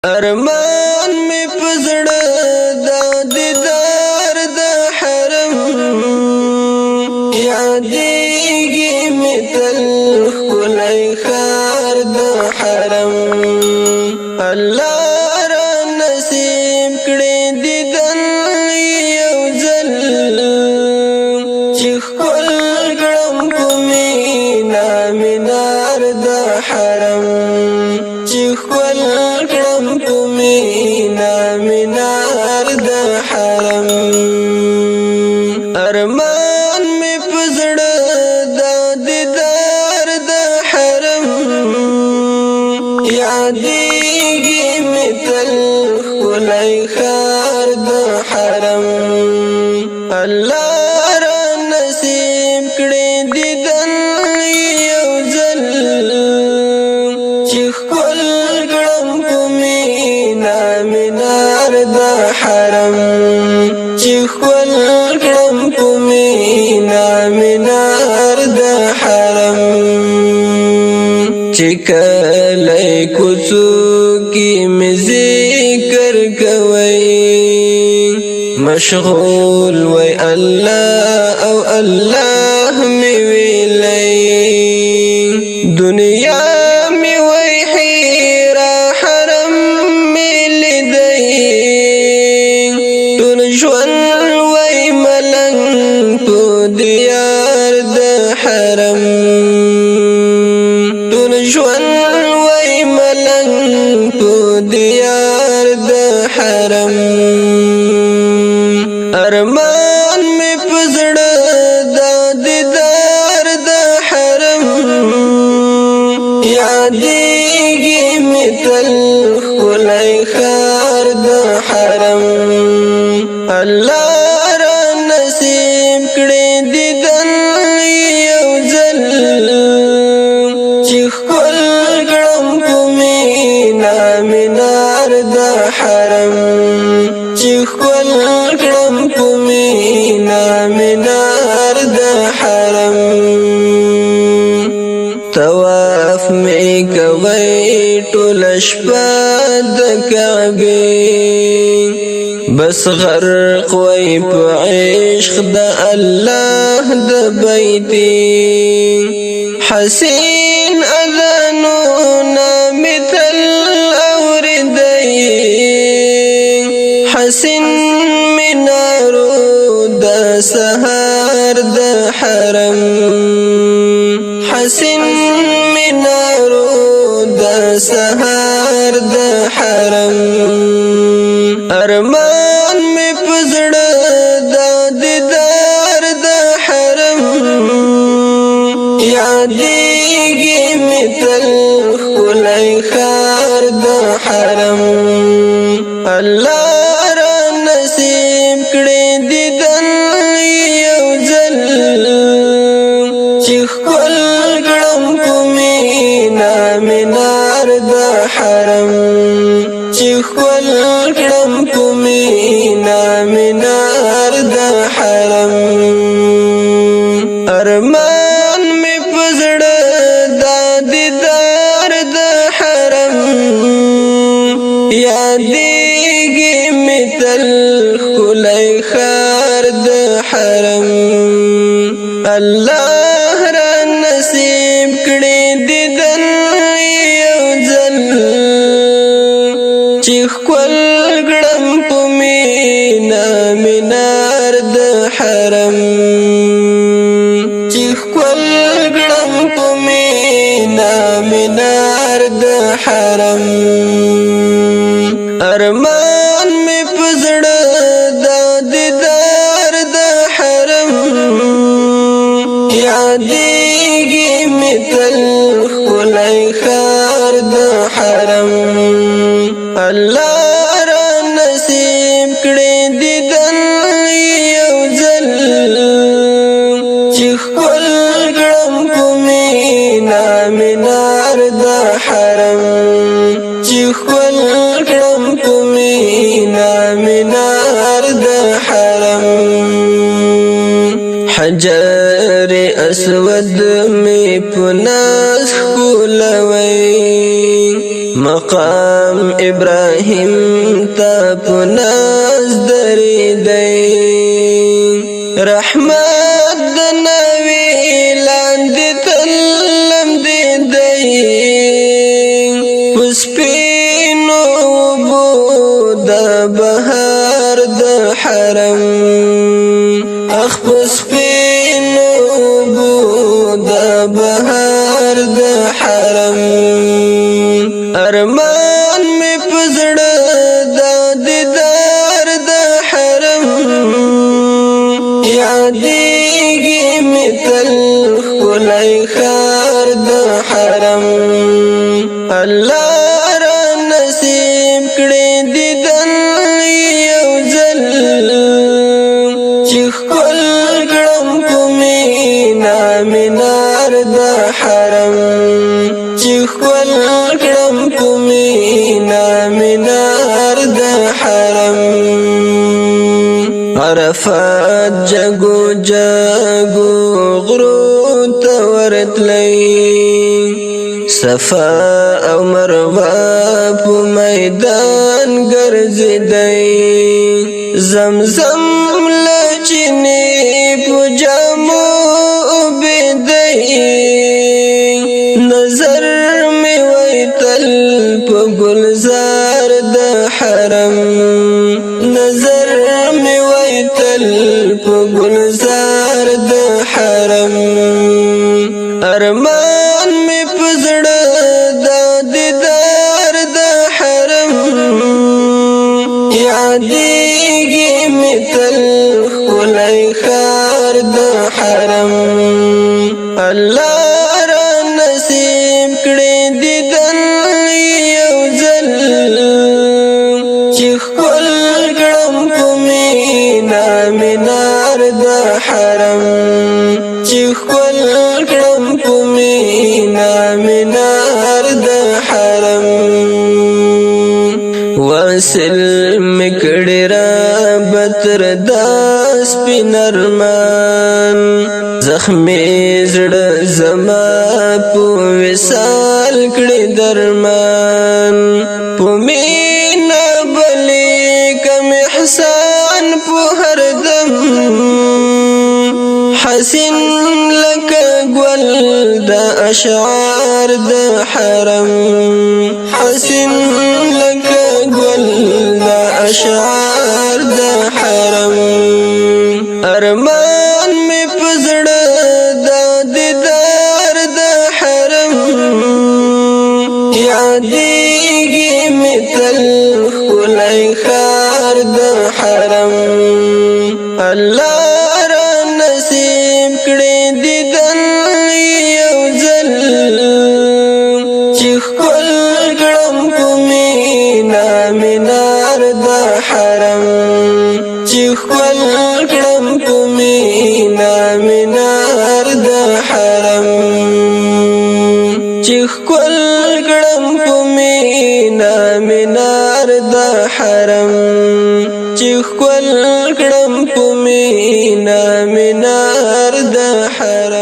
ارمان می پزړه د دیدار د حرم یادېږي می تل ښکلی ښار د حرم الله را نصیب کړي دیدن یو ځل چې ښکل کړم په مینا مینار د حرم چې ښکل کړم په مینا مینار د حرم ارمان می پزړه د دیدار د حرم یادېږي می تل ښکلی ښار د حرم الله را نصیب کړي دیدن یو ځل چې ښکل کړم په مینا مینار د حرم چې ښکل کړم په مینا مینار د حرم چې کله کوڅو کې مې ذکر کوي مشغول وای الله او الله می ویلای دنیا می وای حیرا حرم می لیدای ټول ژوند وای ملنګ په دیار د حرم ټول ژوند وای ملنګ په دیار د حرم ارمان می پزړه د دیدار د حرم یادېږي می تل ښکلی ښار د حرم الله را نصیب کړي دیدن یو ځل چې ښکل کړم په مینا مینار د حرم چې ښکل کړم په مینا مینار د حرم طواف می کوي ټول شپه د کعبې بس غرق وای په عشق د الله د بیت حسین اذانونه مثل اوردی حسین منارو د سحر د حرم حسین منارو د سحر د حرم ارمان می پزړه د دیدار د حرم یادېږي می تل ښکلی ښار د حرم الله را نصیب کړي دیدن یو ځل چې ښکل کړم په مینا مینار د حرم چې ښکل کړم په مینا مینار د حرم ارمان می پزړه د دیدار د حرم یادېږي می تل ښکلی ښار د حرم الله را نصیب کړي دیدن یو ځل چې ښکل کړم په مینا مینار د حرم چې ښکل کړم په مینا مینار د حرم ارمان می پزړه د دیدار د حرم یادېږي می تل ښکلی ښار د حرم الله را نصیب کړي دیدن یو ځل چې ښکل کړم په مینا مینار د حرم چې ښکل کړم په مینا مینار د حرم حجر اسود می پناس کولوي مقام ابراهیم رحیم تا پناز دری دی رحمت د نوی لاندې تلم دی دی پسپینو بو د بهار د حرم اخ پسپینو بو د بهار د حرم ارمان می پزړه د دیدار د حرم یادېږي می تل ښکلی ښار د حرم الله را نصیب کړي دیدن یو ځل چې ښکل کړم په مینا مینار د حرم چې ښکل کړم په مینا مینار د حرم عرفات جگو جگو غرو ته ورتلی صفا او مروه په میدان ګرځېدی زمزم له چینې په جامو اوبېدی نظر مې وای تل په ګلزار د حرم نظر مې وای تل په ګلزار د حرم ارمان مې په زړه د دیدار د حرم یادېږي مې تل ښکلی ښار د حرم الله را نصیب کړي دیدن یو ځل چې ښکل کړم په مینا مینار د حرم چې ښکل کړم په مینا مینار د حرم واصل مکړی را بتر داس پینرمان زخمی زړه زما په وصال کړي درمان په مینا بلې کم احسان په هر دم حسین لکه ګل د اشعار د حرم حسین لکه ګل د اشعار د حرم ارمان می پزړه د دیدار د حرم یادېږي می تل ښکلی ښار د حرم الله را نصیب کړي دیدن یو ځل چې ښکل کړم په مینا مینار د حرم چې ښکل کړم په مینا مینار د حرم چې ښکل کړم په مینا مینار د حرم چې ښکل کړم په مینا مینار د حرم